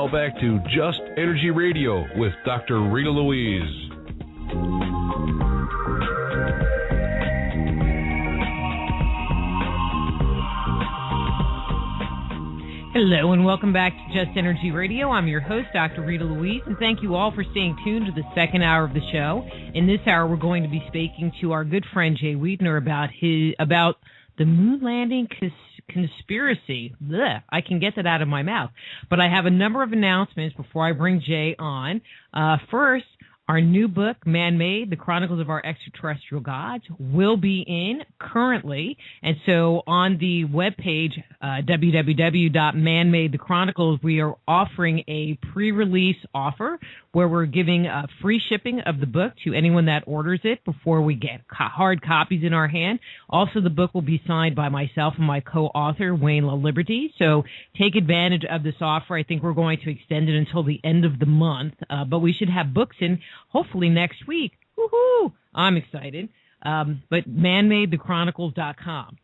Now back to Just Energy Radio with Dr. Rita Louise. Hello and welcome back to Just Energy Radio. I'm your host, Dr. Rita Louise, and thank you all for staying tuned to the second hour of the show. In this hour, we're going to be speaking to our good friend Jay Weidner about the moon landing conspiracy. Blech, I can get that out of my mouth. But I have a number of announcements before I bring Jay on. First, our new book, Man-Made, The Chronicles of Our Extraterrestrial Gods, will be in currently. And so on the webpage, www.manmadethechronicles, we are offering a pre-release offer where we're giving free shipping of the book to anyone that orders it before we get hard copies in our hand. Also, the book will be signed by myself and my co-author, Wayne LaLiberty. So take advantage of this offer. I think we're going to extend it until the end of the month, but we should have books in hopefully next week. Woohoo! I'm excited. But manmadethechronicles.com.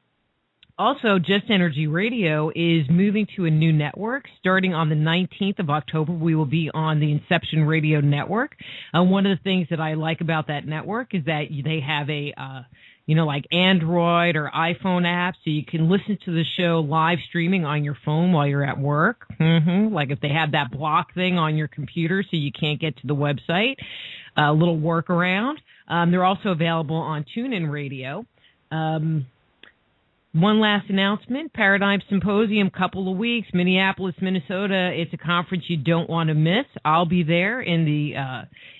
Also, Just Energy Radio is moving to a new network. Starting on the 19th of October, we will be on the Inception Radio Network. One of the things that I like about that network is that they have a, like Android or iPhone app, so you can listen to the show live streaming on your phone while you're at work. Like if they have that block thing on your computer so you can't get to the website, a little workaround. They're also available on TuneIn Radio. One last announcement, Paradigm Symposium, couple of weeks, Minneapolis, Minnesota. It's a conference you don't want to miss. I'll be there in the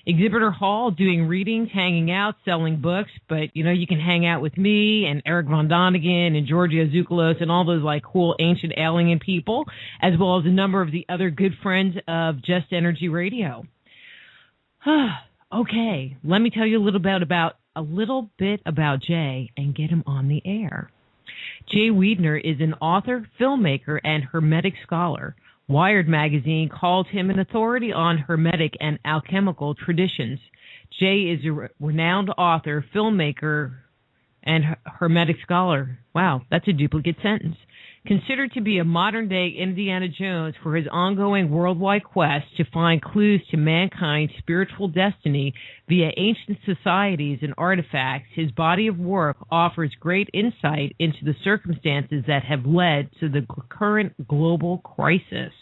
exhibitor hall doing readings, hanging out, selling books. But, you can hang out with me and Eric Von Donigan and Georgia Zoukalos and all those, cool ancient alien people, as well as a number of the other good friends of Just Energy Radio. Okay, let me tell you a little bit about Jay and get him on the air. Jay Weidner is an author, filmmaker, and hermetic scholar. Wired magazine called him an authority on hermetic and alchemical traditions. Jay is a renowned author, filmmaker, and hermetic scholar. Wow, that's a duplicate sentence. Considered to be a modern-day Indiana Jones for his ongoing worldwide quest to find clues to mankind's spiritual destiny via ancient societies and artifacts, his body of work offers great insight into the circumstances that have led to the current global crisis.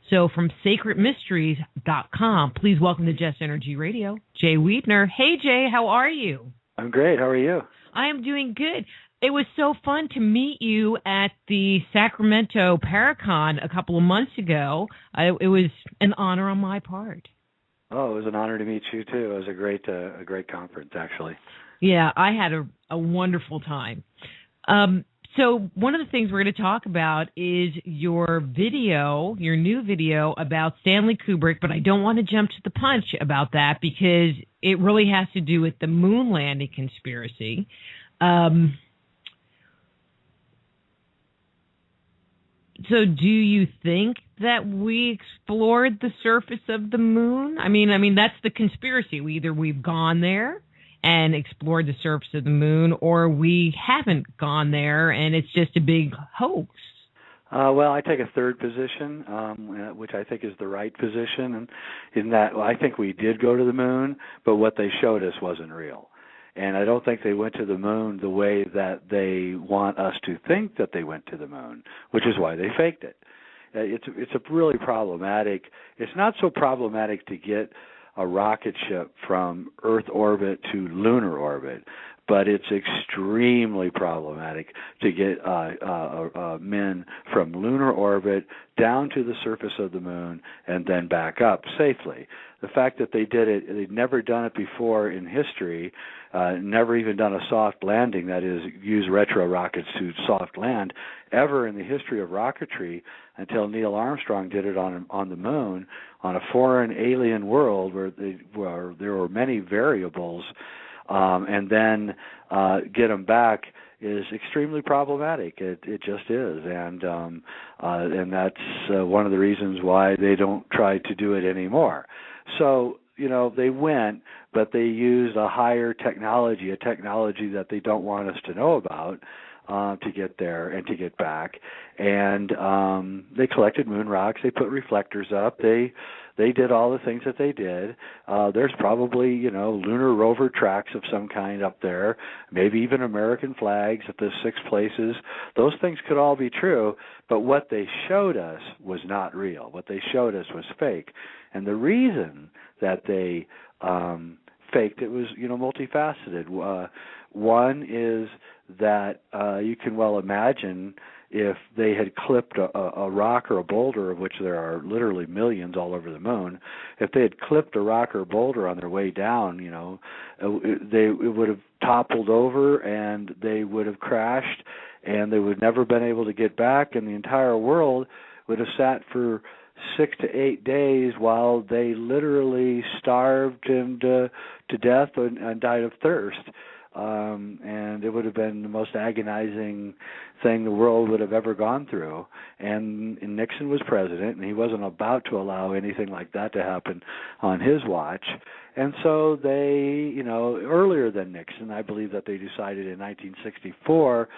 So from sacredmysteries.com, please welcome to Just Energy Radio, Jay Weidner. Hey, Jay, how are you? I'm great. How are you? I am doing good. It was so fun to meet you at the Sacramento Paracon a couple of months ago. It was an honor on my part. Oh, it was an honor to meet you too. It was a great conference, actually. Yeah, I had a wonderful time. So one of the things we're going to talk about is your new video about Stanley Kubrick, but I don't want to jump to the punch about that because it really has to do with the moon landing conspiracy. So do you think that we explored the surface of the moon? I mean, that's the conspiracy. Either we've gone there and explored the surface of the moon, or we haven't gone there and it's just a big hoax. Well, I take a third position, which I think is the right position, and in that I think we did go to the moon, but what they showed us wasn't real. And I don't think they went to the moon the way that they want us to think that they went to the moon, which is why they faked it. It's a really problematic. It's not so problematic to get a rocket ship from Earth orbit to lunar orbit, but it's extremely problematic to get men from lunar orbit down to the surface of the moon and then back up safely. The fact that they did it, they'd never done it before in history, never even done a soft landing, that is, use retro rockets to soft land, ever in the history of rocketry until Neil Armstrong did it on the moon, on a foreign alien world where there were many variables, and then get them back is extremely problematic. It just is, and that's one of the reasons why they don't try to do it anymore. So, they went, but they used a higher technology, a technology that they don't want us to know about, to get there and to get back. And they collected moon rocks. They put reflectors up. They did all the things that they did. There's probably, lunar rover tracks of some kind up there, maybe even American flags at the 6 places. Those things could all be true, but what they showed us was not real. What they showed us was fake. And the reason that they faked it was, multifaceted. One is that you can well imagine if they had clipped a rock or a boulder, of which there are literally millions all over the moon, if they had clipped a rock or a boulder on their way down, it would have toppled over and they would have crashed and they would never been able to get back, and the entire world would have sat for 6 to 8 days while they literally starved and to death and died of thirst. And it would have been the most agonizing thing the world would have ever gone through. And Nixon was president, and he wasn't about to allow anything like that to happen on his watch. And so they, earlier than Nixon, I believe that they decided in 1964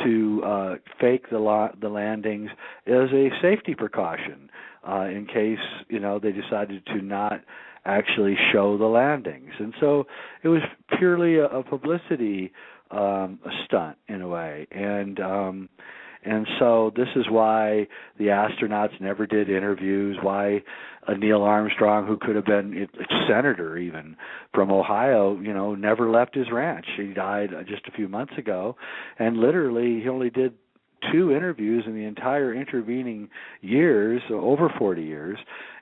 to fake the landings as a safety precaution in case, they decided to not actually show the landings. And so it was purely a publicity stunt in a way. And so this is why the astronauts never did interviews, why Neil Armstrong, who could have been a senator even from Ohio, never left his ranch. He died just a few months ago, and literally he only did 2 interviews in the entire intervening years, over 40 years,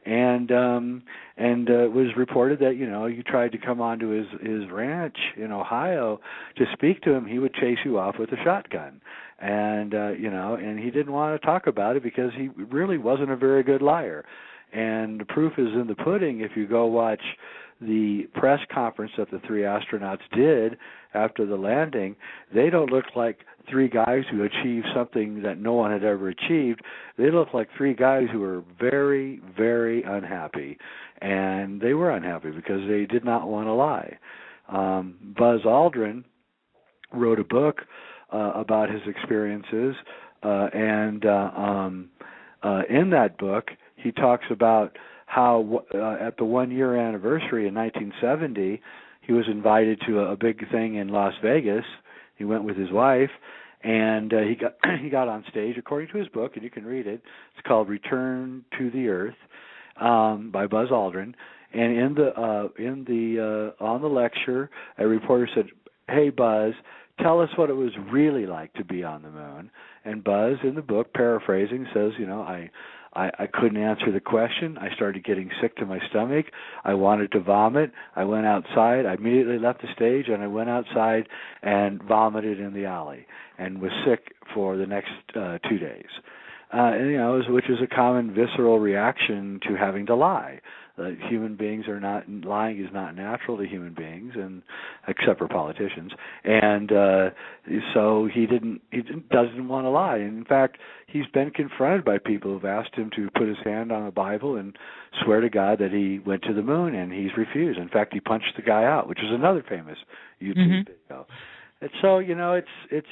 and it was reported that you tried to come onto his ranch in Ohio to speak to him, he would chase you off with a shotgun, and and he didn't want to talk about it because he really wasn't a very good liar. And the proof is in the pudding. If you go watch the press conference that the 3 astronauts did after the landing, they don't look like 3 guys who achieved something that no one had ever achieved. They look like 3 guys who were very, very unhappy. And they were unhappy because they did not want to lie. Buzz Aldrin wrote a book about his experiences, and in that book, he talks about how at the 1-year anniversary in 1970, he was invited to a big thing in Las Vegas. He went with his wife, and he got on stage, according to his book, and you can read it. It's called Return to the Earth by Buzz Aldrin. And on the lecture, a reporter said, "Hey, Buzz, tell us what it was really like to be on the moon." And Buzz, in the book, paraphrasing, says, I couldn't answer the question. I started getting sick to my stomach. I wanted to vomit. I went outside. I immediately left the stage, and I went outside and vomited in the alley and was sick for the next 2 days. Which is a common visceral reaction to having to lie. Human beings are not, lying is not natural to human beings, and except for politicians. And so he doesn't want to lie. And in fact, he's been confronted by people who've asked him to put his hand on the Bible and swear to God that he went to the moon, and he's refused. In fact, he punched the guy out, which is another famous YouTube video. And so, it's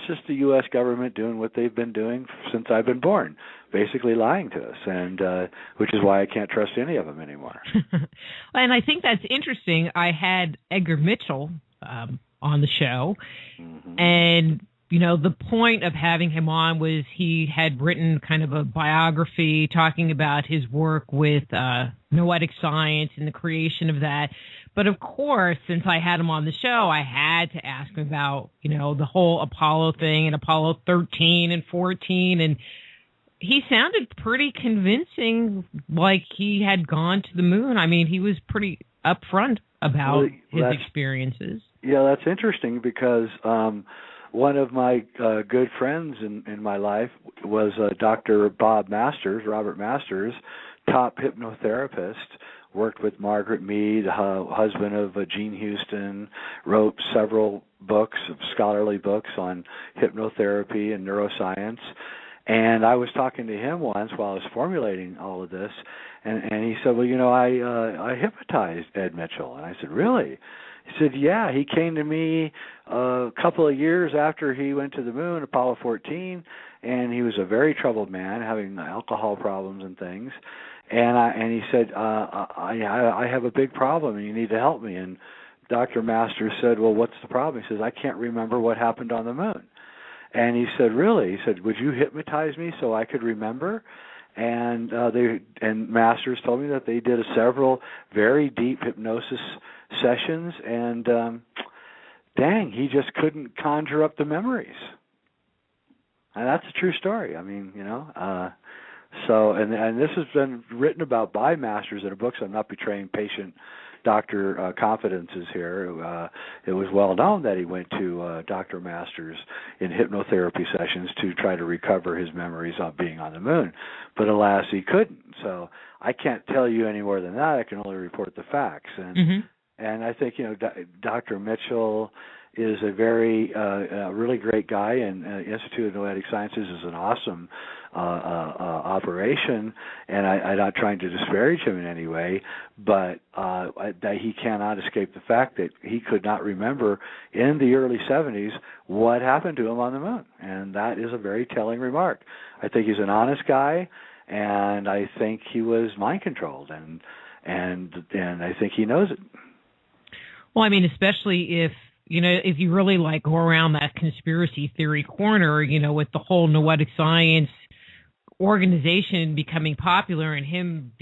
just the U.S. government doing what they've been doing since I've been born, basically lying to us, and which is why I can't trust any of them anymore. And I think that's interesting. I had Edgar Mitchell on the show, and the point of having him on was he had written kind of a biography talking about his work with noetic science and the creation of that. But of course, since I had him on the show, I had to ask him about, the whole Apollo thing and Apollo 13 and 14. And he sounded pretty convincing, like he had gone to the moon. I mean, he was pretty upfront about his experiences. Yeah, that's interesting because one of my good friends in my life was Dr. Robert Masters, top hypnotherapist, worked with Margaret Mead, husband of Gene Houston, wrote several books, scholarly books on hypnotherapy and neuroscience. And I was talking to him once while I was formulating all of this, and he said, well, I hypnotized Ed Mitchell. And I said, really? He said, yeah, he came to me a couple of years after he went to the moon, Apollo 14, and he was a very troubled man, having alcohol problems and things. And he said, I have a big problem, and you need to help me. And Dr. Masters said, well, what's the problem? He says, I can't remember what happened on the moon. And he said, really? He said, would you hypnotize me so I could remember? And Masters told me that they did several very deep hypnosis sessions, and dang, he just couldn't conjure up the memories. And that's a true story. I mean, so, and this has been written about by Masters in a book, so I'm not betraying patient-doctor confidences here. It was well known that he went to Dr. Masters in hypnotherapy sessions to try to recover his memories of being on the moon. But alas, he couldn't. So I can't tell you any more than that. I can only report the facts. And I think, Dr. Mitchell is a very really great guy, and Institute of Noetic Sciences is an awesome operation, and I'm not trying to disparage him in any way, but that he cannot escape the fact that he could not remember in the early 70s what happened to him on the moon, and that is a very telling remark. I think he's an honest guy, and I think he was mind controlled, and I think he knows it. Well, I mean, especially if you really go around that conspiracy theory corner, with the whole noetic science organization becoming popular and him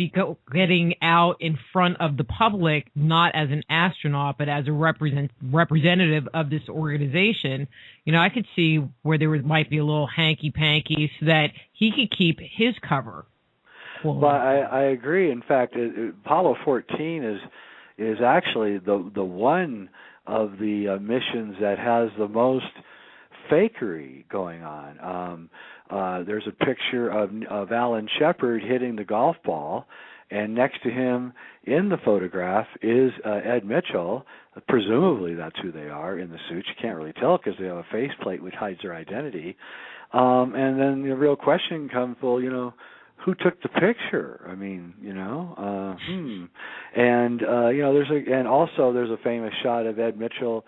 getting out in front of the public, not as an astronaut, but as a representative of this organization, I could see where there might be a little hanky-panky so that he could keep his cover. Well, I agree. In fact, Apollo 14 is actually the one of the missions that has the most fakery going on. There's a picture of Alan Shepard hitting the golf ball, and next to him in the photograph is Ed Mitchell. Presumably that's who they are in the suits. You can't really tell because they have a faceplate which hides their identity. And then the real question comes, well, who took the picture? I mean, And there's a famous shot of Ed Mitchell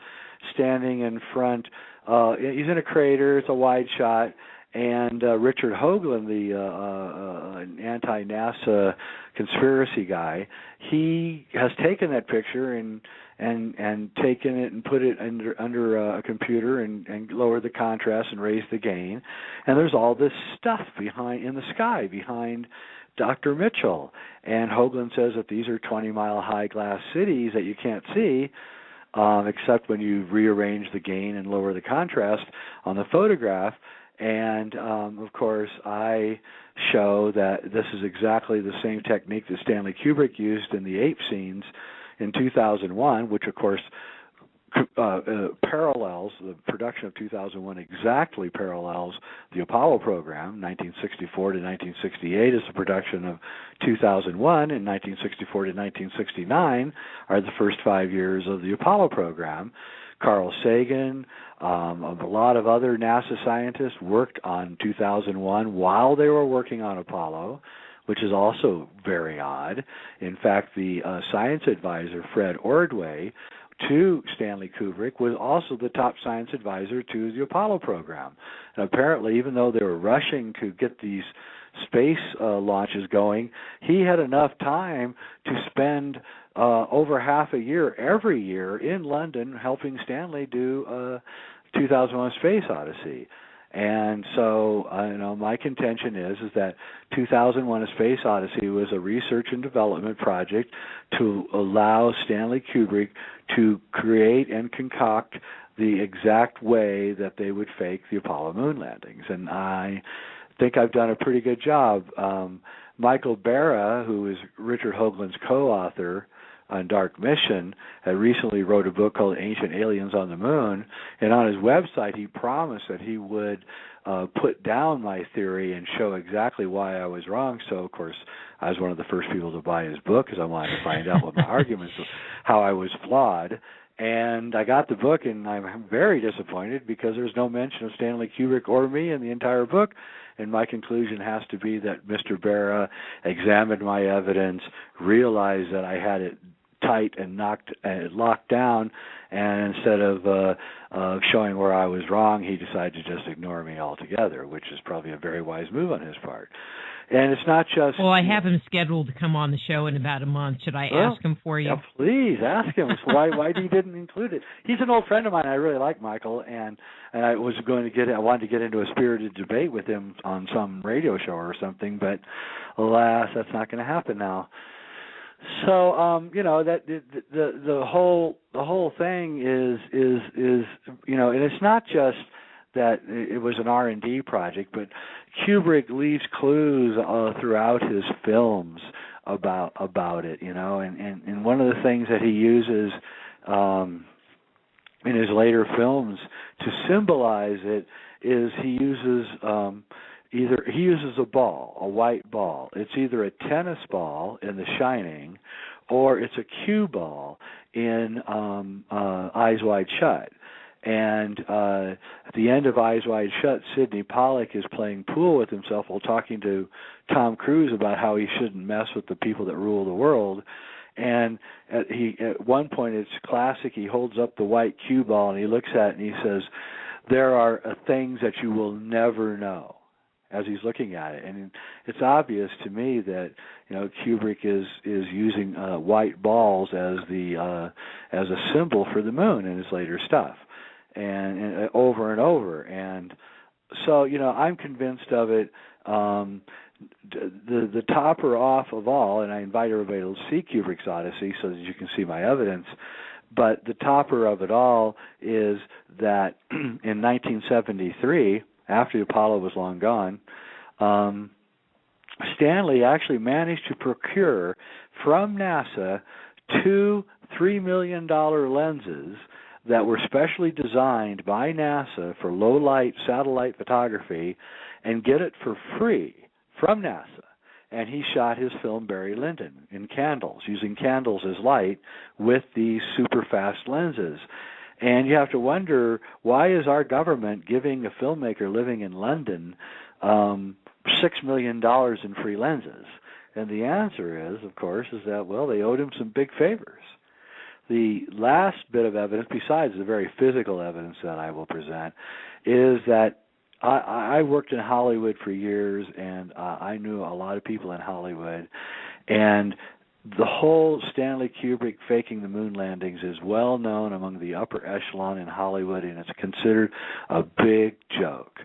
standing in front. He's in a crater. It's a wide shot, and Richard Hoagland, the anti-NASA conspiracy guy, he has taken that picture and taken it and put it under a computer and lowered the contrast and raised the gain. And there's all this stuff in the sky behind Dr. Mitchell. And Hoagland says that these are 20-mile-high glass cities that you can't see, except when you rearrange the gain and lower the contrast on the photograph. And, of course, I show that this is exactly the same technique that Stanley Kubrick used in the ape scenes in 2001, which, of course, parallels, the production of 2001 exactly parallels the Apollo program. 1964 to 1968 is the production of 2001, and 1964 to 1969 are the first 5 years of the Apollo program. Carl Sagan, a lot of other NASA scientists worked on 2001 while they were working on Apollo, which is also very odd. In fact, the science advisor, Fred Ordway, to Stanley Kubrick, was also the top science advisor to the Apollo program. And apparently, even though they were rushing to get these space launches going, he had enough time to spend over half a year every year in London helping Stanley do 2001 Space Odyssey. And so, my contention is that 2001: A Space Odyssey was a research and development project to allow Stanley Kubrick to create and concoct the exact way that they would fake the Apollo moon landings. And I think I've done a pretty good job. Michael Barra, who is Richard Hoagland's co-author on Dark Mission, had recently wrote a book called Ancient Aliens on the Moon, and on his website he promised that he would put down my theory and show exactly why I was wrong. So, of course, I was one of the first people to buy his book because I wanted to find out what my arguments, how I was flawed. And I got the book, and I'm very disappointed because there's no mention of Stanley Kubrick or me in the entire book. And my conclusion has to be that Mr. Berra examined my evidence, realized that I had it tight and locked down, and instead of showing where I was wrong, he decided to just ignore me altogether, which is probably a very wise move on his part. And it's not just... Well, I have him scheduled to come on the show in about a month. Should I ask him for you? Yeah, please, ask him. why he didn't include it. He's an old friend of mine. I really like Michael, and I wanted to get into a spirited debate with him on some radio show or something, but alas, that's not going to happen now. So, that the whole thing is and it's not just that it was an R&D project, but Kubrick leaves clues throughout his films about it, and one of the things that he uses in his later films to symbolize it is he uses a ball, a white ball. It's either a tennis ball in The Shining, or it's a cue ball in Eyes Wide Shut. And at the end of Eyes Wide Shut, Sidney Pollack is playing pool with himself while talking to Tom Cruise about how he shouldn't mess with the people that rule the world. And at one point, it's classic, he holds up the white cue ball and he looks at it and he says, "There are things that you will never know," as he's looking at it. And it's obvious to me that Kubrick is using white balls as a symbol for the moon in his later stuff, and over and over. And so I'm convinced of it. The topper off of all, and I invite everybody to see Kubrick's Odyssey so that you can see my evidence. But the topper of it all is that in 1973, after Apollo was long gone, Stanley actually managed to procure from NASA 2 $3 million lenses that were specially designed by NASA for low-light satellite photography and get it for free from NASA. And he shot his film Barry Lyndon in candles, using candles as light with these super-fast lenses. And you have to wonder, why is our government giving a filmmaker living in London $6 million in free lenses? And the answer is, of course, is that, well, they owed him some big favors. The last bit of evidence, besides the very physical evidence that I will present, is that I worked in Hollywood for years, and I knew a lot of people in Hollywood, and the whole Stanley Kubrick faking the moon landings is well known among the upper echelon in Hollywood, and it's considered a big joke.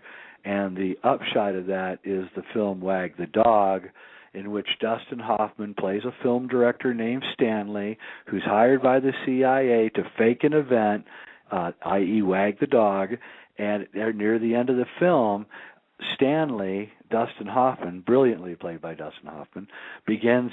And the upshot of that is the film Wag the Dog, in which Dustin Hoffman plays a film director named Stanley, who's hired by the CIA to fake an event, i.e. Wag the Dog, and near the end of the film, Stanley, Dustin Hoffman, brilliantly played by Dustin Hoffman, begins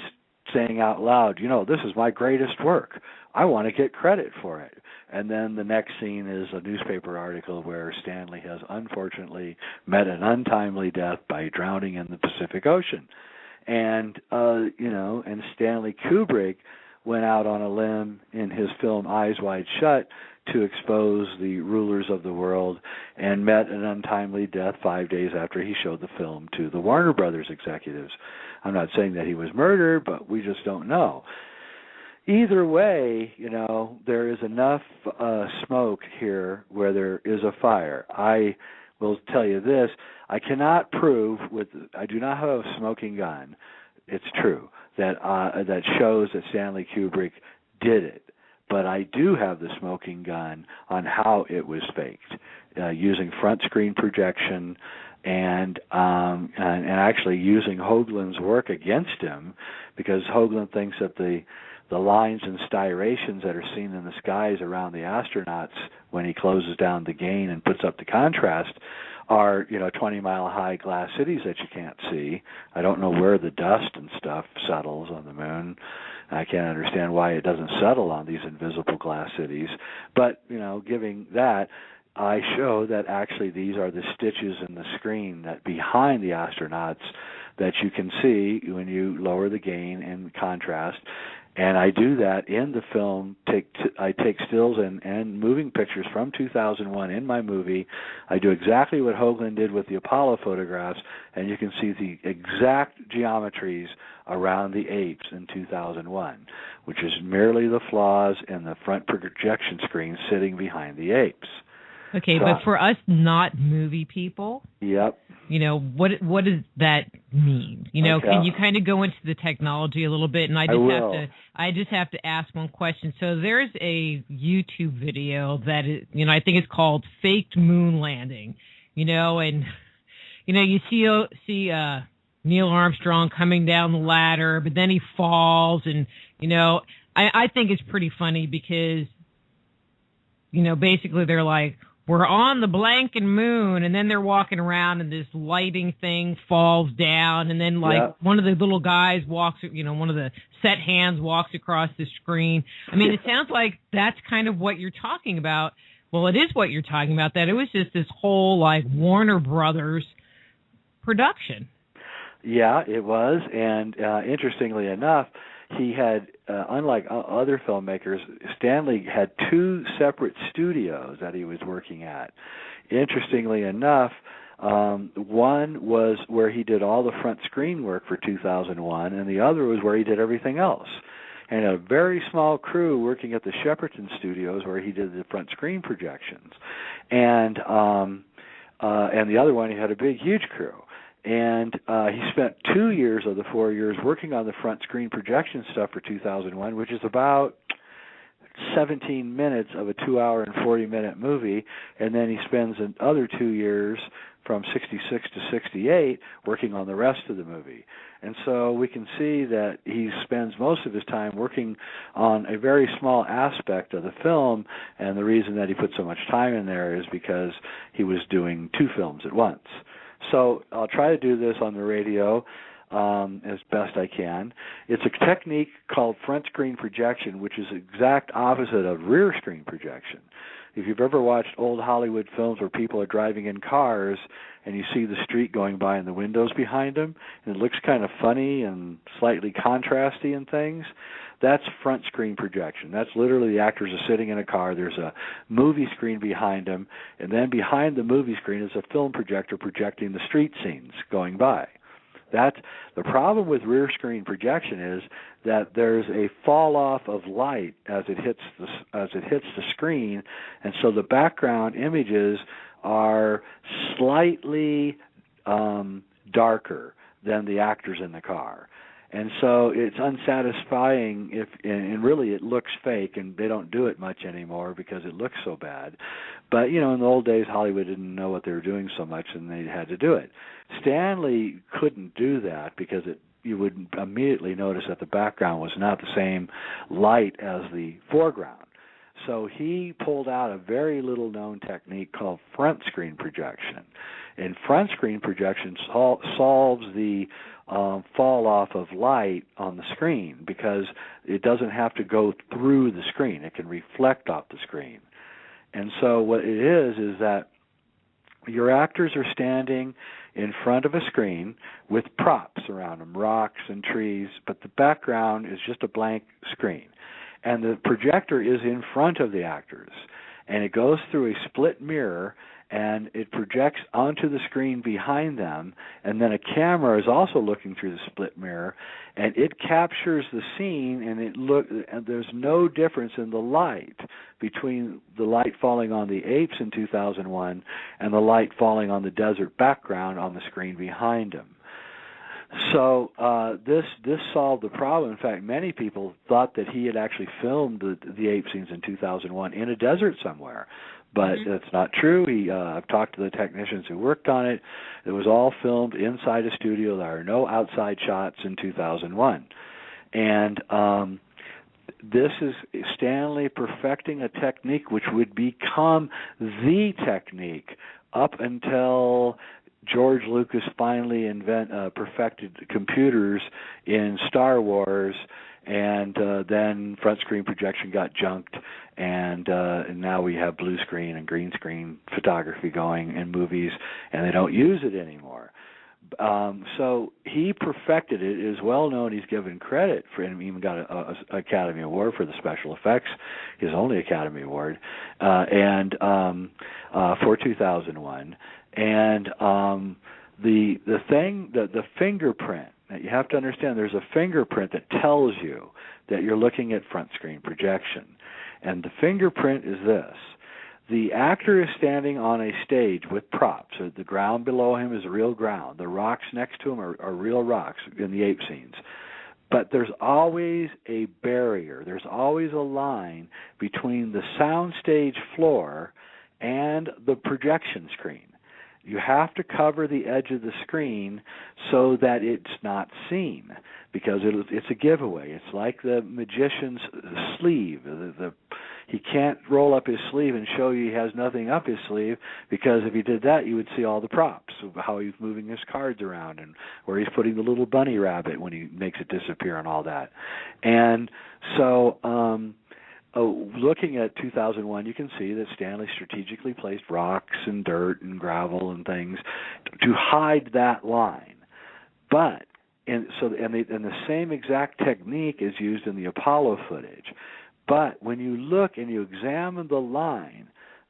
saying out loud, "This is my greatest work. I want to get credit for it." And then the next scene is a newspaper article where Stanley has unfortunately met an untimely death by drowning in the Pacific Ocean. And, and Stanley Kubrick went out on a limb in his film Eyes Wide Shut to expose the rulers of the world, and met an untimely death 5 days after he showed the film to the Warner Brothers executives. I'm not saying that he was murdered, but we just don't know. Either way, there is enough smoke here where there is a fire. I will tell you this, I cannot prove I do not have a smoking gun. It's true that shows that Stanley Kubrick did it. But I do have the smoking gun on how it was faked, using front-screen projection and actually using Hoagland's work against him, because Hoagland thinks that the lines and striations that are seen in the skies around the astronauts when he closes down the gain and puts up the contrast are 20-mile-high glass cities that you can't see. I don't know where the dust and stuff settles on the moon. I can't understand why it doesn't settle on these invisible glass cities. But, giving that, I show that actually these are the stitches in the screen that behind the astronauts that you can see when you lower the gain and contrast. And I do that in the film. I take stills and moving pictures from 2001 in my movie. I do exactly what Hoagland did with the Apollo photographs, and you can see the exact geometries around the apes in 2001, which is merely the flaws in the front projection screen sitting behind the apes. Okay, so, but for us not movie people, yep. What does that mean? Can you kind of go into the technology a little bit? And I just have to ask one question. So there's a YouTube video that is, I think it's called "Faked Moon Landing." And you see Neil Armstrong coming down the ladder, but then he falls, and I think it's pretty funny because basically they're like, we're on the blanking moon, and then they're walking around, and this lighting thing falls down, and then one of the little guys walks, one of the set hands walks across the screen. I mean, it sounds like that's kind of what you're talking about. Well, it is what you're talking about, that it was just this whole, Warner Brothers production. Yeah, it was, and interestingly enough, he had, unlike other filmmakers, Stanley had two separate studios that he was working at. Interestingly enough, one was where he did all the front screen work for 2001, and the other was where he did everything else. And a very small crew working at the Shepperton Studios where he did the front screen projections. And the other one, he had a big, huge crew. And he spent 2 years of the 4 years working on the front screen projection stuff for 2001, which is about 17 minutes of a 2-hour and 40-minute movie. And then he spends another 2 years from 66 to 68 working on the rest of the movie. And so we can see that he spends most of his time working on a very small aspect of the film, and the reason that he put so much time in there is because he was doing two films at once. So I'll try to do this on the radio as best I can. It's a technique called front screen projection, which is the exact opposite of rear screen projection. If you've ever watched old Hollywood films where people are driving in cars and you see the street going by and the windows behind them, and it looks kind of funny and slightly contrasty and things, that's front screen projection. That's literally the actors are sitting in a car, there's a movie screen behind them, and then behind the movie screen is a film projector projecting the street scenes going by. That's the problem with rear screen projection, is that there's a fall off of light as it hits the screen, and so the background images are slightly darker than the actors in the car. And so it's unsatisfying and really it looks fake, and they don't do it much anymore because it looks so bad. But, in the old days, Hollywood didn't know what they were doing so much, and they had to do it. Stanley couldn't do that because you would immediately notice that the background was not the same light as the foreground. So he pulled out a very little-known technique called front screen projection. And front screen projection solves the fall off of light on the screen because it doesn't have to go through the screen. It can reflect off the screen. And so what it is that your actors are standing in front of a screen with props around them, rocks and trees, but the background is just a blank screen. And the projector is in front of the actors, and it goes through a split mirror, and it projects onto the screen behind them, and then a camera is also looking through the split mirror, and it captures the scene, and there's no difference in the light between the light falling on the apes in 2001 and the light falling on the desert background on the screen behind them. So this solved the problem. In fact, many people thought that he had actually filmed the ape scenes in 2001 in a desert somewhere, but that's not true. I've talked to the technicians who worked on it. It was all filmed inside a studio. There are no outside shots in 2001. And this is Stanley perfecting a technique which would become the technique up until George Lucas finally perfected computers in Star Wars, and then front screen projection got junked, and now we have blue screen and green screen photography going in movies, and they don't use it anymore. So he perfected it. It is well known. He's given credit for, and even got an Academy Award for the special effects, his only Academy Award, and for 2001. And the fingerprint. Now you have to understand, there's a fingerprint that tells you that you're looking at front screen projection, and the fingerprint is this. The actor is standing on a stage with props. So the ground below him is real ground. The rocks next to him are real rocks in the ape scenes. But there's always a barrier. There's always a line between the soundstage floor and the projection screen. You have to cover the edge of the screen so that it's not seen, because it's a giveaway. It's like the magician's sleeve. He can't roll up his sleeve and show you he has nothing up his sleeve, because if he did that, you would see all the props of how he's moving his cards around and where he's putting the little bunny rabbit when he makes it disappear and all that. And so looking at 2001, you can see that Stanley strategically placed rocks and dirt and gravel and things to hide that line. But the same exact technique is used in the Apollo footage. But when you look and you examine the line,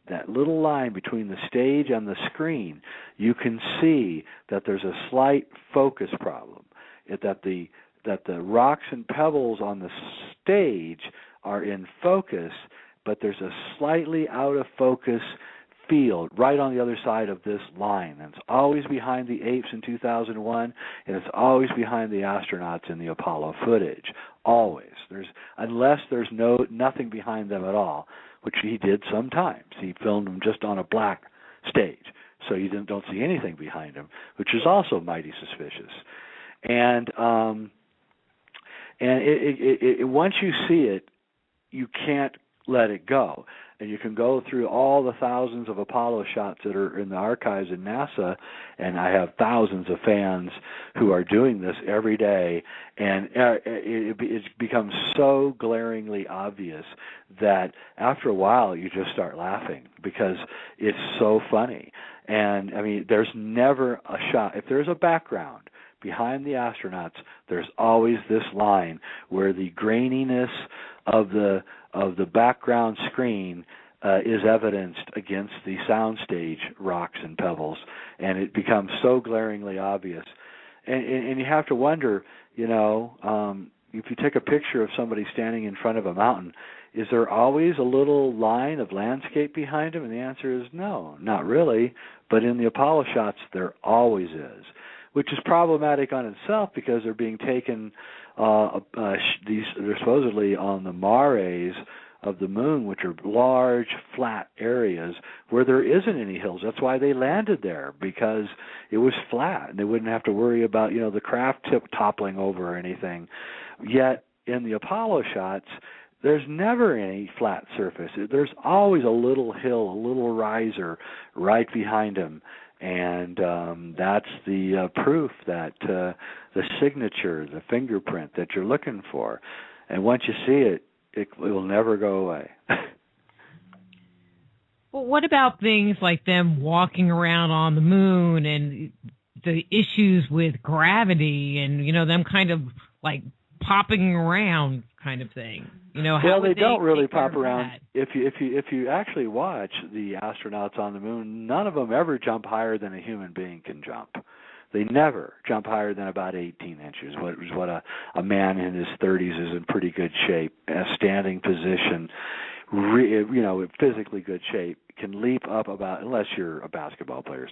that little line between the stage and the screen, you can see that there's a slight focus problem. That the rocks and pebbles on the stage are in focus, but there's a slightly out of focus field right on the other side of this line. And it's always behind the apes in 2001, and it's always behind the astronauts in the Apollo footage. Always. Unless there's nothing behind them at all, which he did sometimes. He filmed them just on a black stage, so you don't see anything behind him, which is also mighty suspicious. And once you see it, you can't let it go. And you can go through all the thousands of Apollo shots that are in the archives in NASA, and I have thousands of fans who are doing this every day, and it becomes so glaringly obvious that after a while you just start laughing because it's so funny. And, I mean, there's never a shot. If there's a background behind the astronauts, there's always this line where the graininess of the background screen is evidenced against the soundstage rocks and pebbles, and it becomes so glaringly obvious. And you have to wonder, if you take a picture of somebody standing in front of a mountain, is there always a little line of landscape behind them? And the answer is no, not really. But in the Apollo shots, there always is, which is problematic on itself because they're being taken. They're supposedly on the mares of the moon, which are large, flat areas where there isn't any hills. That's why they landed there, because it was flat, and they wouldn't have to worry about, the craft toppling over or anything. Yet in the Apollo shots, there's never any flat surface. There's always a little hill, a little riser right behind them. And that's the proof that the signature, the fingerprint that you're looking for. And once you see it, it will never go away. Well, what about things like them walking around on the moon and the issues with gravity and, them kind of like popping around kind of thing? How they don't really pop around. If you actually watch the astronauts on the moon, none of them ever jump higher than a human being can jump. They never jump higher than about 18 inches, which is what a man in his 30s is in pretty good shape, a standing position, physically good shape, can leap up about, unless you're a basketball player,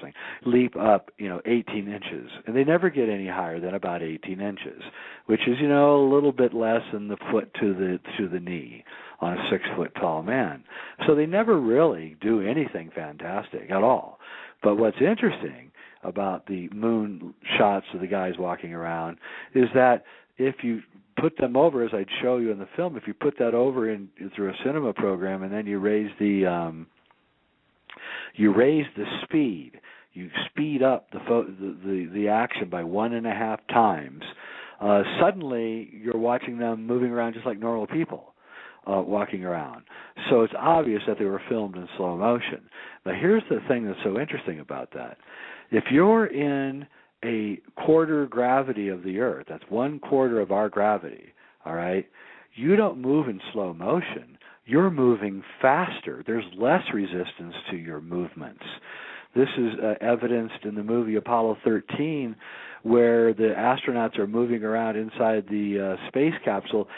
leap up, 18 inches. And they never get any higher than about 18 inches, which is, a little bit less than the foot to the knee on a 6-foot tall man. So they never really do anything fantastic at all. But what's interesting about the moon shots of the guys walking around is that if you put them over, as I'd show you in the film, if you put that over in through a cinema program and then you raise the speed, you speed up the action by 1.5 times, suddenly you're watching them moving around just like normal people walking around. So it's obvious that they were filmed in slow motion. But here's the thing that's so interesting about that. If you're in a quarter gravity of the Earth, that's 1/4 of our gravity, all right, you don't move in slow motion. You're moving faster. There's less resistance to your movements. This is evidenced in the movie Apollo 13, where the astronauts are moving around inside the space capsule,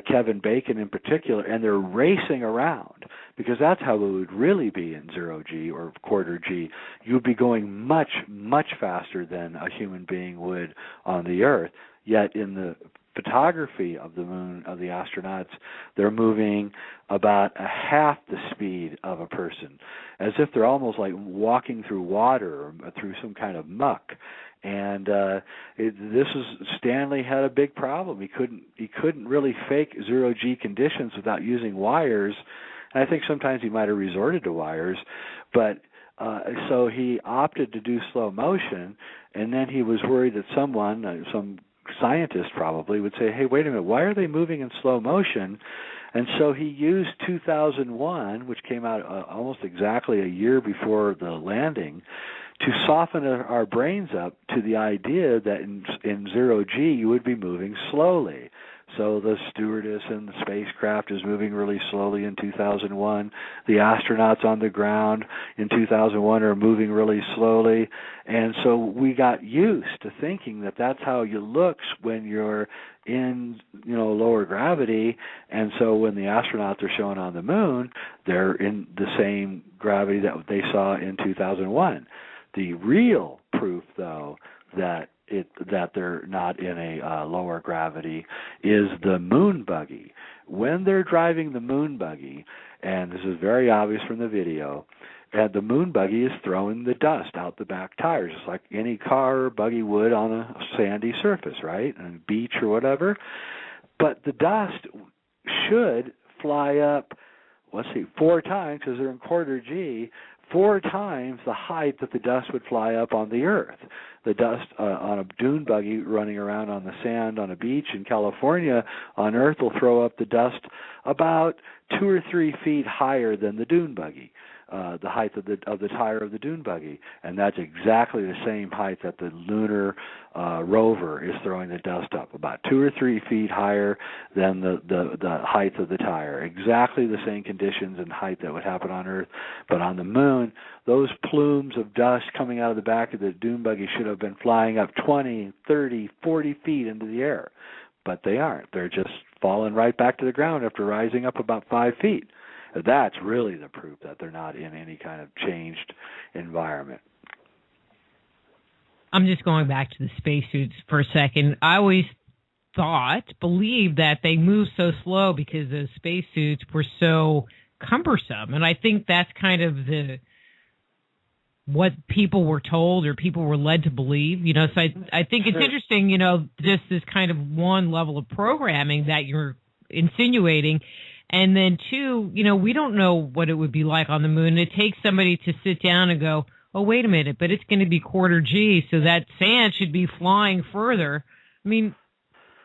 Kevin Bacon in particular, and they're racing around, because that's how it would really be in 0G or quarter G. You'd be going much, much faster than a human being would on the Earth. Yet in the photography of the moon, of the astronauts, they're moving about a half the speed of a person, as if they're almost like walking through water or through some kind of muck. And Stanley had a big problem. He couldn't really fake 0G conditions without using wires. And I think sometimes he might have resorted to wires, but so he opted to do slow motion. And then he was worried that someone, some scientist probably, would say, hey, wait a minute, why are they moving in slow motion? And so he used 2001, which came out almost exactly a year before the landing, to soften our brains up to the idea that in 0G you would be moving slowly. So the stewardess in the spacecraft is moving really slowly in 2001. The astronauts on the ground in 2001 are moving really slowly. And so we got used to thinking that that's how you look when you're in, lower gravity. And so when the astronauts are shown on the moon, they're in the same gravity that they saw in 2001. The real proof, though, that they're not in a lower gravity is the moon buggy. When they're driving the moon buggy, and this is very obvious from the video, the moon buggy is throwing the dust out the back tires, just like any car or buggy would on a sandy surface, right, on a beach or whatever. But the dust should fly up, 4 times, because they're in quarter G, 4 times the height that the dust would fly up on the Earth. The dust on a dune buggy running around on the sand on a beach in California on Earth will throw up the dust about 2 or 3 feet higher than the dune buggy, the height of the tire of the dune buggy. And that's exactly the same height that the lunar rover is throwing the dust up, about 2 or 3 feet higher than the height of the tire. Exactly the same conditions and height that would happen on Earth. But on the moon, those plumes of dust coming out of the back of the dune buggy should have been flying up 20, 30, 40 feet into the air. But they aren't. They're just falling right back to the ground after rising up about 5 feet. That's really the proof that they're not in any kind of changed environment. I'm just going back to the spacesuits for a second. I always believed that they moved so slow because those spacesuits were so cumbersome. And I think that's kind of what people were told or people were led to believe. So I think it's interesting, just this kind of one level of programming that you're insinuating. And then 2, we don't know what it would be like on the moon. It takes somebody to sit down and go, oh, wait a minute, but it's going to be quarter G, so that sand should be flying further. I mean,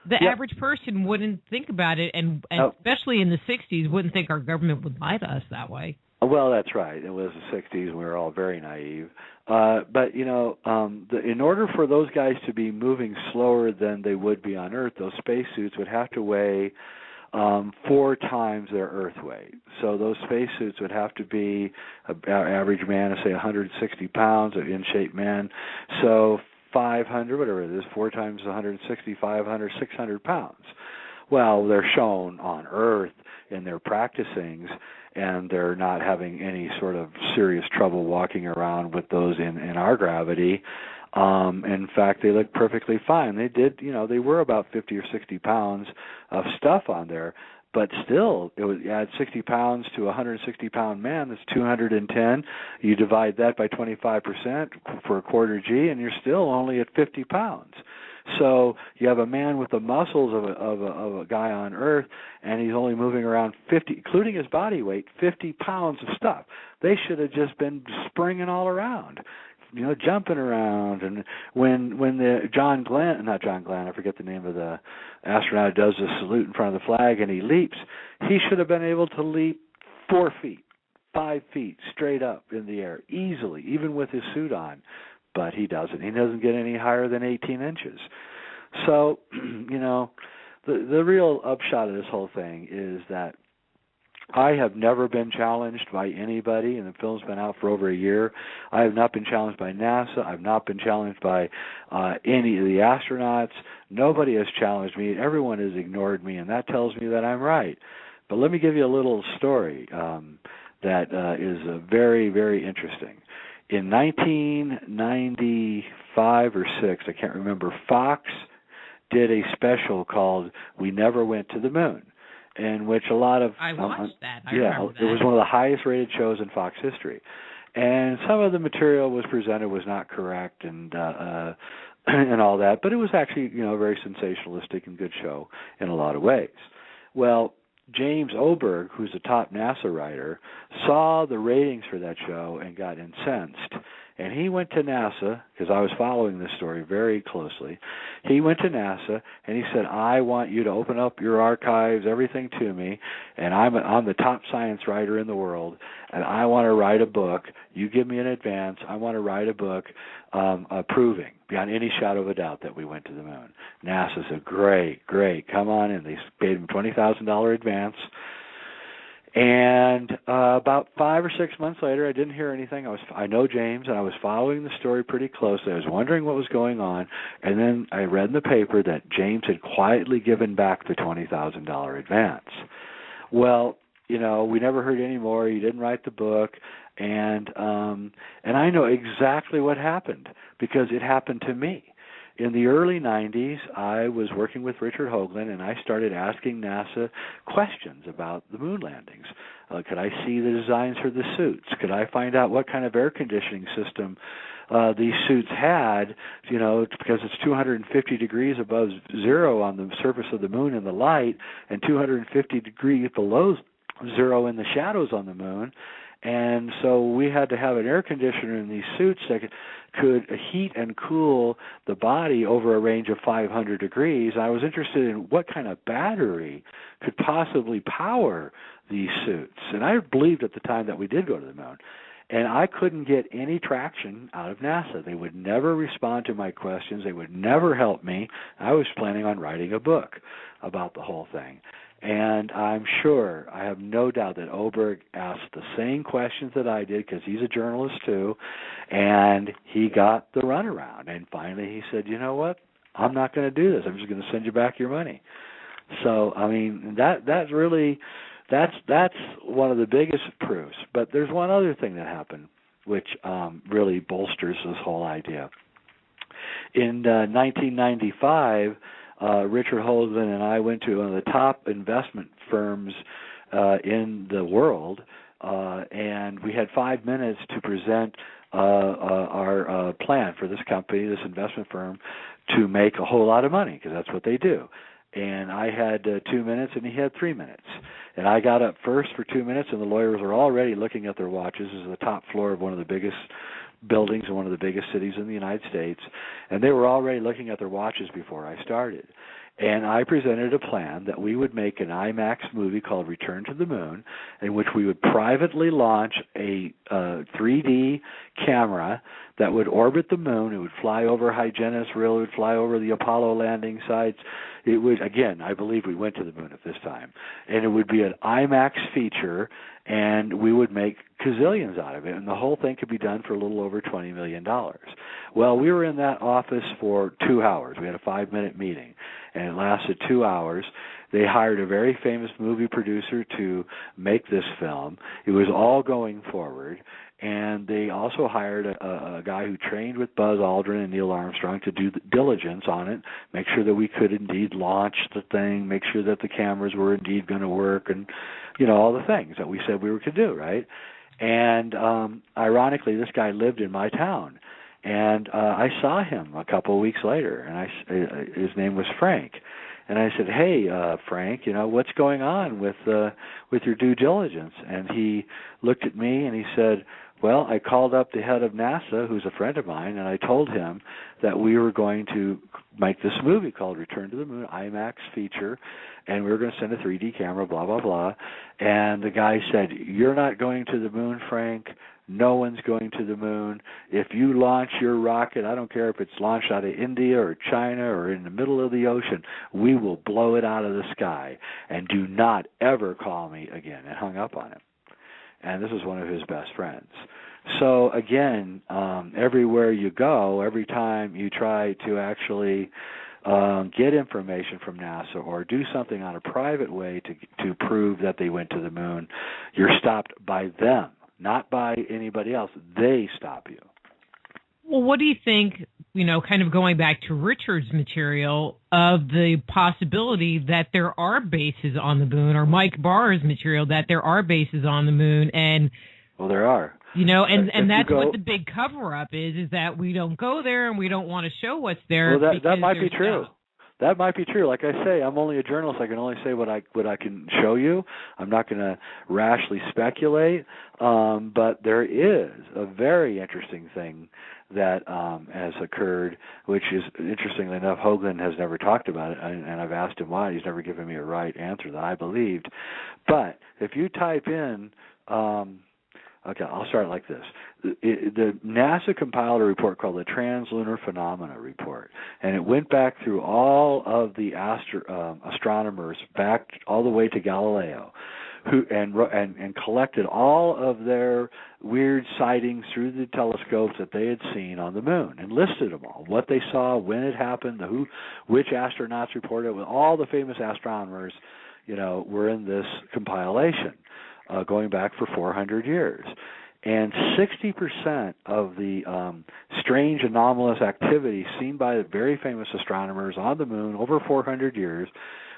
the average person wouldn't think about it, and especially in the 60s, wouldn't think our government would lie to us that way. Well, that's right. It was the 60s, and we were all very naive. But, in order for those guys to be moving slower than they would be on Earth, those spacesuits would have to weigh 4 times their Earth weight. So those spacesuits would have to be, average man, say 160 pounds, an in-shape man. So 500, whatever it is, 4 times 160, 500, 600 pounds. Well, they're shown on Earth in their practicings, and they're not having any sort of serious trouble walking around with those in our gravity. In fact, they look perfectly fine. They did, they were about 50 or 60 pounds of stuff on there, but still, you add 60 pounds to a 160-pound man, that's 210. You divide that by 25% for a quarter G, and you're still only at 50 pounds. So you have a man with the muscles of a guy on Earth, and he's only moving around 50, including his body weight, 50 pounds of stuff. They should have just been springing all around, jumping around. And when I forget the name of the astronaut who does the salute in front of the flag, and he leaps, he should have been able to leap 4 feet, 5 feet straight up in the air easily, even with his suit on. but he doesn't. He doesn't get any higher than 18 inches. So, the real upshot of this whole thing is that I have never been challenged by anybody, and the film's been out for over a year. I have not been challenged by NASA. I've not been challenged by any of the astronauts. Nobody has challenged me. Everyone has ignored me, and that tells me that I'm right. But let me give you a little story that is very, very interesting. In 1995 or 6, I can't remember, Fox did a special called "We Never Went to the Moon," in which a lot of I watched that. I remember that. It was one of the highest rated shows in Fox history, and some of the material was presented was not correct and and all that, but it was actually very sensationalistic and good show in a lot of ways. Well, James Oberg, who's a top NASA writer, saw the ratings for that show and got incensed. And he went to NASA, because I was following this story very closely. He went to NASA and he said, I want you to open up your archives, everything to me, and I'm the top science writer in the world, and I want to write a book. You give me an advance. I want to write a book proving, beyond any shadow of a doubt, that we went to the moon. NASA said, great, come on in. They paid him $20,000 advance. And about 5 or 6 months later, I didn't hear anything. I know James, and I was following the story pretty closely. I was wondering what was going on, and then I read in the paper that James had quietly given back the $20,000 advance. Well, we never heard any more. He didn't write the book, and I know exactly what happened because it happened to me. In the early 90s, I was working with Richard Hoagland, and I started asking NASA questions about the moon landings. Could I see the designs for the suits? Could I find out what kind of air conditioning system these suits had, because it's 250 degrees above zero on the surface of the moon in the light and 250 degrees below zero in the shadows on the moon. And so we had to have an air conditioner in these suits that could heat and cool the body over a range of 500 degrees. I was interested in what kind of battery could possibly power these suits. And I believed at the time that we did go to the moon. And I couldn't get any traction out of NASA. They would never respond to my questions. They would never help me. I was planning on writing a book about the whole thing. And I'm sure, I have no doubt that Oberg asked the same questions that I did, because he's a journalist too, and he got the runaround. And finally he said, you know what, I'm not going to do this. I'm just going to send you back your money. So, I mean, that's one of the biggest proofs. But there's one other thing that happened, which really bolsters this whole idea. In 1995, Richard Hoagland and I went to one of the top investment firms in the world, and we had 5 minutes to present our plan for this company, this investment firm, to make a whole lot of money, because that's what they do. And I had 2 minutes, and he had 3 minutes. And I got up first for 2 minutes, and the lawyers were already looking at their watches. This is the top floor of one of the biggest buildings in one of the biggest cities in the United States, and they were already looking at their watches before I started. And I presented a plan that we would make an IMAX movie called Return to the Moon, in which we would privately launch a 3D camera that would orbit the moon. It would fly over Hyginus Rill. It would fly over the Apollo landing sites. It would, again, I believe we went to the moon at this time. And it would be an IMAX feature, and we would make gazillions out of it. And the whole thing could be done for a little over $20 million. Well, we were in that office for 2 hours. We had a 5-minute meeting, and it lasted 2 hours. They hired a very famous movie producer to make this film. It was all going forward. And they also hired a guy who trained with Buzz Aldrin and Neil Armstrong to do the diligence on it, make sure that we could indeed launch the thing, make sure that the cameras were indeed going to work, and, all the things that we said we were going to do, right? And ironically, this guy lived in my town. And I saw him a couple of weeks later, and his name was Frank. And I said, hey, Frank, what's going on with your due diligence? And he looked at me and he said, well, I called up the head of NASA, who's a friend of mine, and I told him that we were going to make this movie called Return to the Moon, IMAX feature, and we were going to send a 3D camera, blah, blah, blah. And the guy said, you're not going to the moon, Frank. No one's going to the moon. If you launch your rocket, I don't care if it's launched out of India or China or in the middle of the ocean, we will blow it out of the sky. And do not ever call me again. And hung up on him. And this is one of his best friends. So again, everywhere you go, every time you try to actually get information from NASA or do something on a private way to prove that they went to the moon, you're stopped by them, not by anybody else. They stop you. Well, what do you think, kind of going back to Richard's material, of the possibility that there are bases on the moon, or Mike Barr's material that there are bases on the moon? And well, there are. And that's what the big cover-up is that we don't go there and we don't want to show what's there. Well, that might be true. That might be true. Like I say, I'm only a journalist. I can only say what I can show you. I'm not going to rashly speculate. But there is a very interesting thing that has occurred, which is, interestingly enough, Hoagland has never talked about it, and I've asked him why. He's never given me a right answer that I believed. But if you type in... Okay, I'll start like this. The NASA compiled a report called the Translunar Phenomena Report, and it went back through all of the astronomers back all the way to Galileo, and collected all of their weird sightings through the telescopes that they had seen on the moon, and listed them all, what they saw, when it happened, which astronauts reported. All the famous astronomers, were in this compilation. Going back for 400 years. And 60% of the strange anomalous activity seen by the very famous astronomers on the moon over 400 years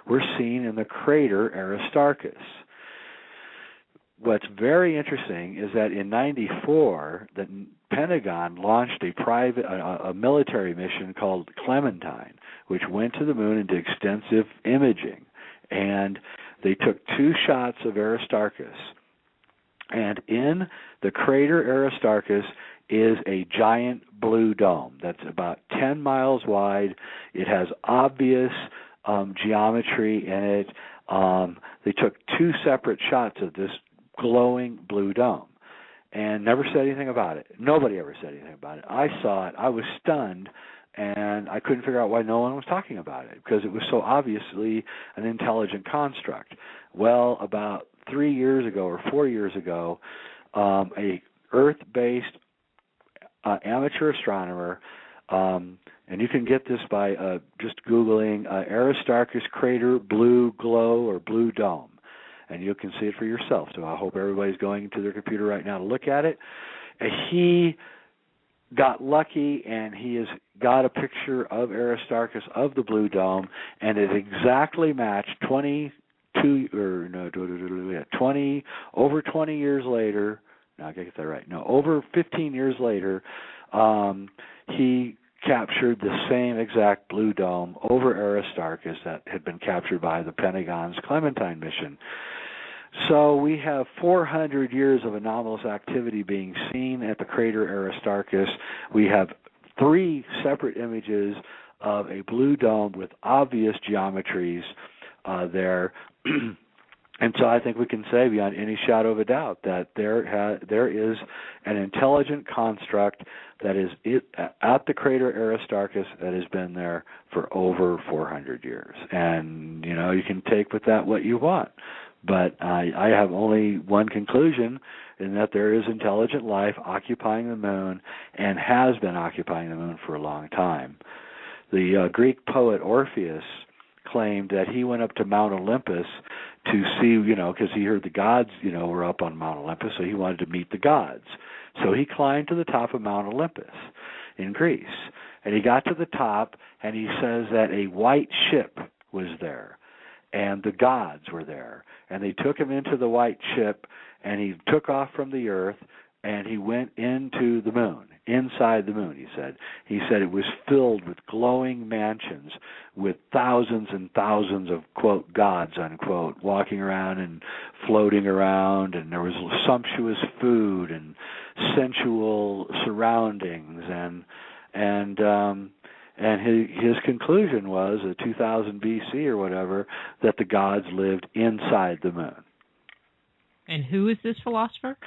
were seen in the crater Aristarchus. What's very interesting is that in 94, the Pentagon launched a military mission called Clementine, which went to the moon and did extensive imaging. And they took 2 shots of Aristarchus, and in the crater Aristarchus is a giant blue dome that's about 10 miles wide. It has obvious geometry in it. They took 2 separate shots of this glowing blue dome and never said anything about it. Nobody ever said anything about it. I saw it. I was stunned. And I couldn't figure out why no one was talking about it, because it was so obviously an intelligent construct. Well, about 3 years ago or 4 years ago, a Earth-based amateur astronomer, and you can get this by just Googling Aristarchus crater blue glow or blue dome, and you can see it for yourself. So I hope everybody's going to their computer right now to look at it. He got lucky, and he has got a picture of Aristarchus of the blue dome, and it exactly matched 20 over 20 years later. No, I gotta get that right. No, over 15 years later, he captured the same exact blue dome over Aristarchus that had been captured by the Pentagon's Clementine mission. So we have 400 years of anomalous activity being seen at the crater Aristarchus. We have 3 separate images of a blue dome with obvious geometries there. And so I think we can say beyond any shadow of a doubt that there is an intelligent construct that is at the crater Aristarchus that has been there for over 400 years. And, you can take with that what you want. But I have only one conclusion, in that there is intelligent life occupying the moon and has been occupying the moon for a long time. The Greek poet Orpheus claimed that he went up to Mount Olympus to see, because he heard the gods, were up on Mount Olympus, so he wanted to meet the gods. So he climbed to the top of Mount Olympus in Greece. And he got to the top, and he says that a white ship was there, and the gods were there. And they took him into the white ship, and he took off from the earth, and he went into the moon, inside the moon, he said. He said it was filled with glowing mansions with thousands and thousands of, quote, gods, unquote, walking around and floating around, and there was sumptuous food and sensual surroundings, and his conclusion was, 2000 BC or whatever, that the gods lived inside the moon. And who is this philosopher?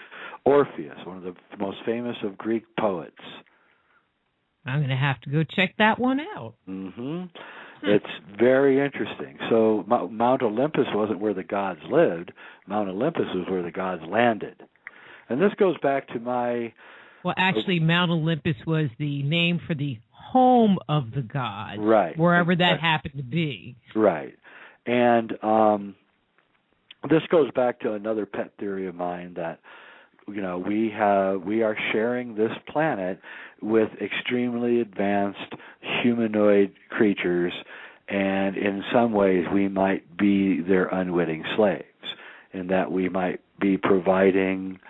Orpheus, one of the most famous of Greek poets. I'm going to have to go check that one out. Mm-hmm. It's very interesting. So Mount Olympus wasn't where the gods lived. Mount Olympus was where the gods landed. And this goes back to my... Well, actually, Mount Olympus was the name for the home of the gods, right? Wherever that happened to be, right? And this goes back to another pet theory of mine that we are sharing this planet with extremely advanced humanoid creatures, and in some ways we might be their unwitting slaves, in that we might be providing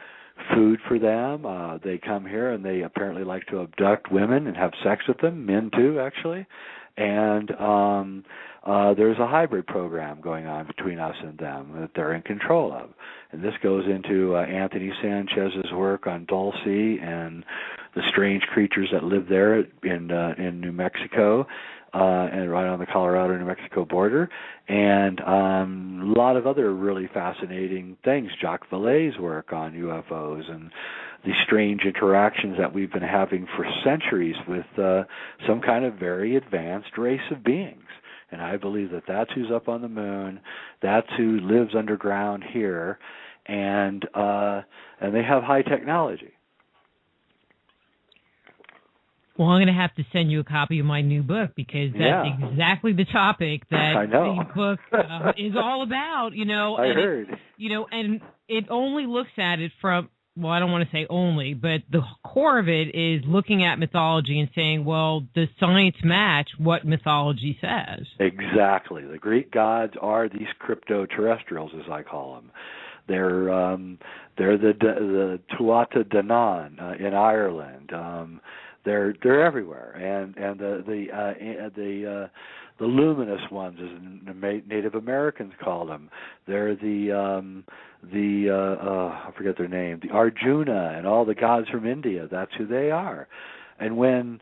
food for them. They come here and they apparently like to abduct women and have sex with them, men too, actually. And there's a hybrid program going on between us and them that they're in control of. And this goes into Anthony Sanchez's work on Dulce and the strange creatures that live there in New Mexico, and right on the Colorado-New Mexico border, and a lot of other really fascinating things. Jacques Vallée's work on UFOs and the strange interactions that we've been having for centuries with some kind of very advanced race of beings. And I believe that that's who's up on the moon, that's who lives underground here, and they have high technology. Well, I'm going to have to send you a copy of my new book, because that's exactly the topic that the book is all about. I heard. And it only looks at it from, well, I don't want to say only, but the core of it is looking at mythology and saying, well, does science match what mythology says? Exactly. The Greek gods are these crypto-terrestrials, as I call them. They're the Tuatha De Danann in Ireland. They're everywhere, and the luminous ones, as the Native Americans call them. They're I forget their name, the Arjuna and all the gods from India. That's who they are. And when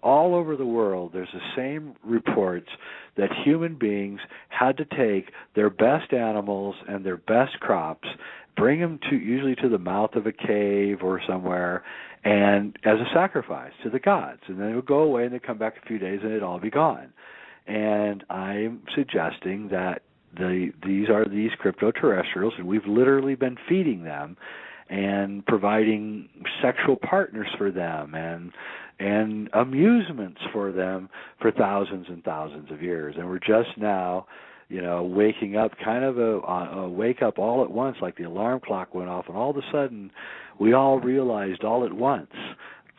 all over the world, there's the same reports that human beings had to take their best animals and their best crops, bring them usually to the mouth of a cave or somewhere, and as a sacrifice to the gods. And then it would go away, and they'd come back a few days, and it'd all be gone. And I'm suggesting that these are these crypto-terrestrials, and we've literally been feeding them and providing sexual partners for them and amusements for them for thousands and thousands of years. And we're just now, waking up, kind of a wake up all at once, like the alarm clock went off, and all of a sudden we all realized all at once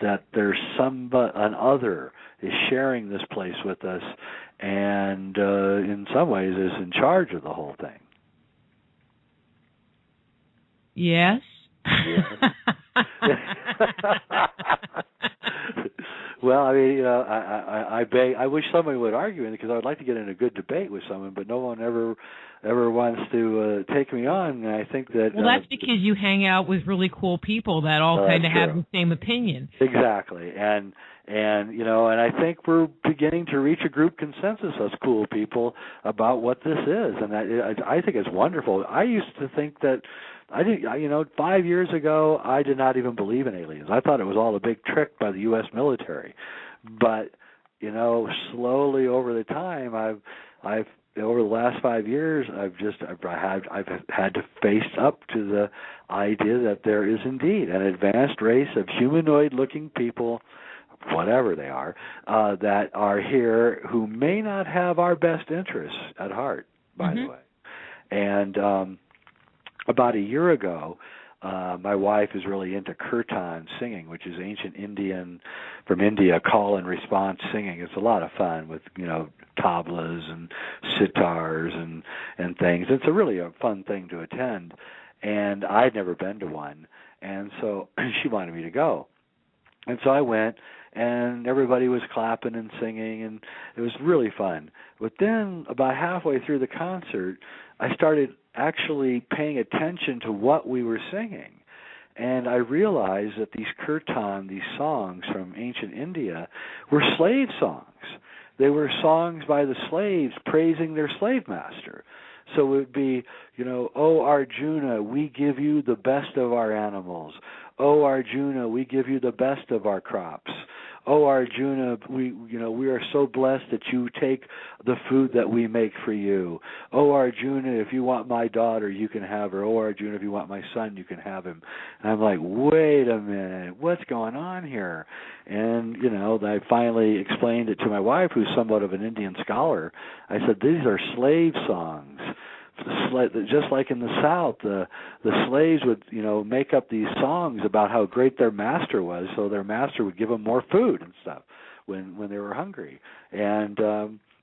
that there's an other is sharing this place with us, and in some ways is in charge of the whole thing. Yes. Well, I mean, I wish somebody would argue in it, because I would like to get in a good debate with someone, but no one ever wants to take me on. And I think that that's because you hang out with really cool people that all kind of have the same opinion. Exactly, and I think we're beginning to reach a group consensus as cool people about what this is, and I think it's wonderful. I used to think that 5 years ago, I did not even believe in aliens. I thought it was all a big trick by the U.S. military. But slowly over the time, I've over the last 5 years, I've had to face up to the idea that there is indeed an advanced race of humanoid-looking people, whatever they are, that are here who may not have our best interests at heart, by the way. And about a year ago, my wife is really into kirtan singing, which is ancient Indian, from India, call and response singing. It's a lot of fun with, tablas and sitars and things. It's really a fun thing to attend, and I'd never been to one, and so she wanted me to go. And so I went, and everybody was clapping and singing, and it was really fun. But then about halfway through the concert, I started actually paying attention to what we were singing. And I realized that these kirtan, these songs from ancient India, were slave songs. They were songs by the slaves praising their slave master. So it would be, oh Arjuna, we give you the best of our animals. Oh Arjuna, we give you the best of our crops. Oh Arjuna, we are so blessed that you take the food that we make for you. Oh Arjuna, if you want my daughter, you can have her. Oh Arjuna, if you want my son, you can have him. And I'm like, wait a minute, what's going on here? And I finally explained it to my wife, who's somewhat of an Indian scholar. I said, these are slave songs. Just like in the South, the slaves would, make up these songs about how great their master was, so their master would give them more food and stuff when they were hungry, and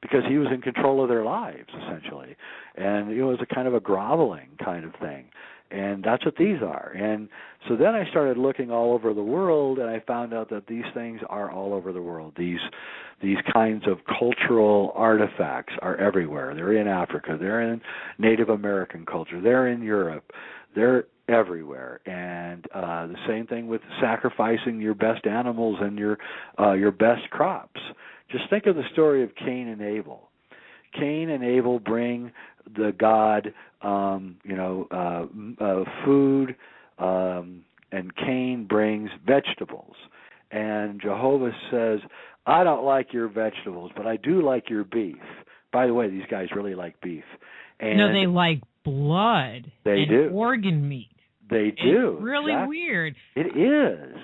because he was in control of their lives essentially, and it was a kind of a groveling kind of thing, and that's what these are. And so then I started looking all over the world, and I found out that these things are all over the world. These kinds of cultural artifacts are everywhere. They're in Africa. They're in Native American culture. They're in Europe. They're everywhere. And the same thing with sacrificing your best animals and your best crops. Just think of the story of Cain and Abel. Cain and Abel bring the God, food, and Cain brings vegetables. And Jehovah says, I don't like your vegetables, but I do like your beef. By the way, these guys really like beef. And no, they like blood. They do. Organ meat. They do. It's really weird. It is.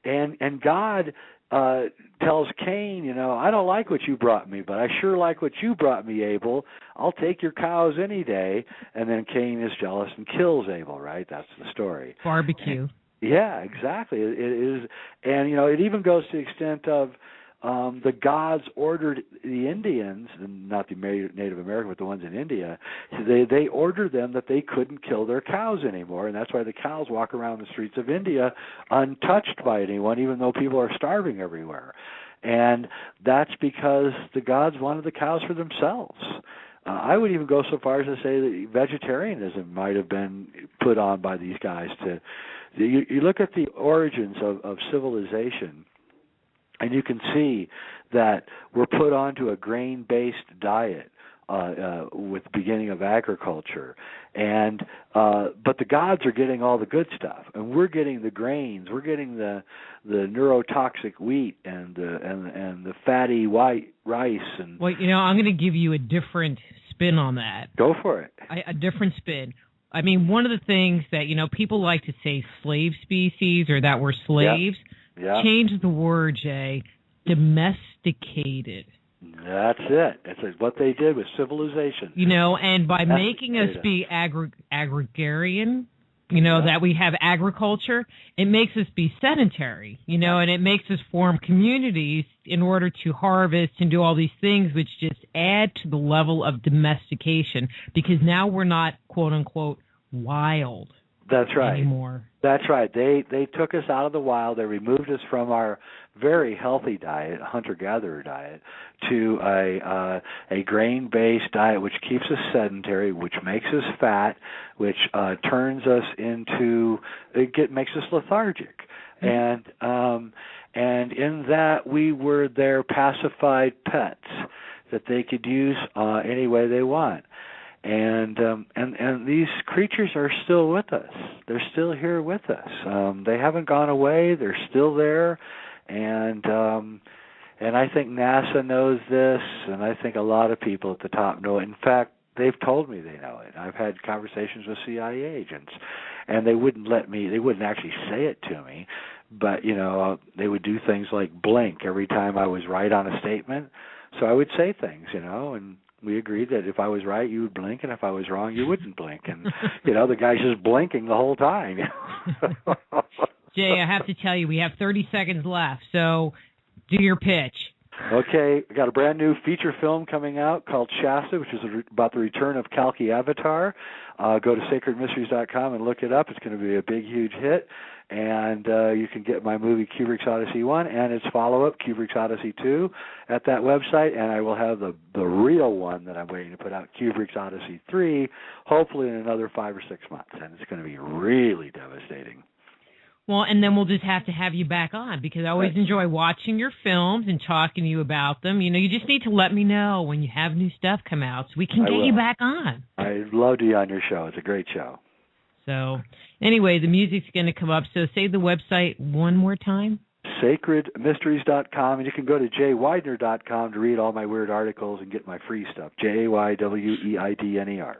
And God tells Cain, I don't like what you brought me, but I sure like what you brought me, Abel. I'll take your cows any day. And then Cain is jealous and kills Abel, right? That's the story. Barbecue. Yeah, exactly. It is, and it even goes to the extent of the gods ordered the Indians, and not the Native American, but the ones in India. They ordered them that they couldn't kill their cows anymore, and that's why the cows walk around the streets of India untouched by anyone, even though people are starving everywhere. And that's because the gods wanted the cows for themselves. I would even go so far as to say that vegetarianism might have been put on by these guys to. You look at the origins of civilization, and you can see that we're put onto a grain-based diet with the beginning of agriculture, and but the gods are getting all the good stuff, and we're getting the grains, we're getting the neurotoxic wheat and the fatty white rice. And well, I'm going to give you a different spin on that. Go for it. A different spin. I mean, one of the things that, people like to say slave species or that we're slaves. Yeah. Change the word, Jay. Domesticated. That's it. It's what they did with civilization. And by making us be agrarian, that we have agriculture, it makes us be sedentary, and it makes us form communities in order to harvest and do all these things, which just add to the level of domestication, because now we're not, quote unquote, wild. That's right. Anymore. That's right. They took us out of the wild. They removed us from our very healthy diet, hunter-gatherer diet, to a grain-based diet, which keeps us sedentary, which makes us fat, which turns us into makes us lethargic, and in that we were their pacified pets that they could use any way they want. And these creatures are still with us. They're still here with us. They haven't gone away. They're still there, and I think NASA knows this, and I think a lot of people at the top know it. In fact, they've told me they know it. I've had conversations with CIA agents, and they wouldn't actually say it to me, but they would do things like blink every time I was right on a statement. So I would say things, and we agreed that if I was right, you would blink, and if I was wrong, you wouldn't blink. And, the guy's just blinking the whole time. Jay, I have to tell you, we have 30 seconds left, so do your pitch. Okay, we got a brand new feature film coming out called Shasta, which is about the return of Kalki Avatar. Go to sacredmysteries.com and look it up. It's going to be a big, huge hit. And you can get my movie Kubrick's Odyssey 1 and its follow-up, Kubrick's Odyssey 2, at that website. And I will have the real one that I'm waiting to put out, Kubrick's Odyssey 3, hopefully in another 5 or 6 months. And it's going to be really devastating. Well, and then we'll just have to have you back on because I always enjoy watching your films and talking to you about them. You know, you just need to let me know when you have new stuff come out so we can get you back on. I'd love to be on your show. It's a great show. So, anyway, the music's going to come up. So say the website one more time. sacredmysteries.com, and you can go to jayweidner.com to read all my weird articles and get my free stuff. JayWeidner.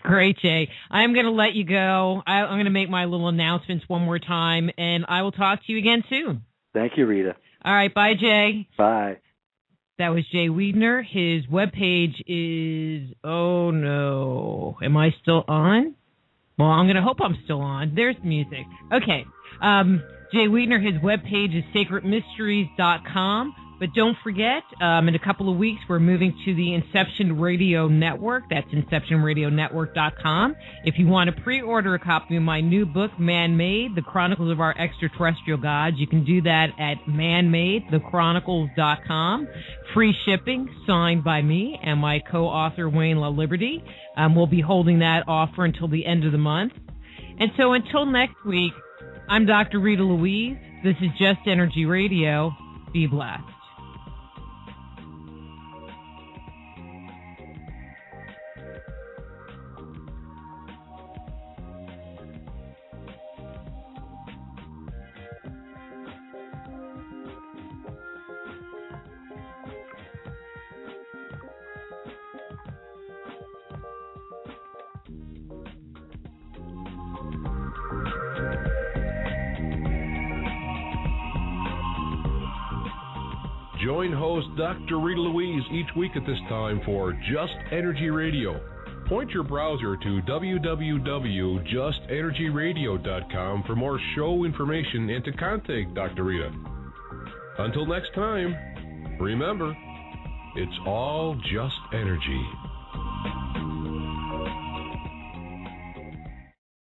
Great, Jay. I'm going to let you go. I'm going to make my little announcements one more time, and I will talk to you again soon. Thank you, Rita. All right, bye, Jay. Bye. That was Jay Weidner. His webpage is, oh no, am I still on? Well, I'm going to hope I'm still on. There's music. Okay. Jay Weidner, his webpage is sacredmysteries.com. But don't forget, in a couple of weeks, we're moving to the Inception Radio Network. That's inceptionradionetwork.com. If you want to pre-order a copy of my new book, Man-Made, The Chronicles of Our Extraterrestrial Gods, you can do that at manmadethechronicles.com. Free shipping, signed by me and my co-author, Wayne LaLiberty. We'll be holding that offer until the end of the month. And so until next week, I'm Dr. Rita Louise. This is Just Energy Radio. Be blessed. Join host Dr. Rita Louise each week at this time for Just Energy Radio. Point your browser to www.justenergyradio.com for more show information and to contact Dr. Rita. Until next time, remember, it's all just energy.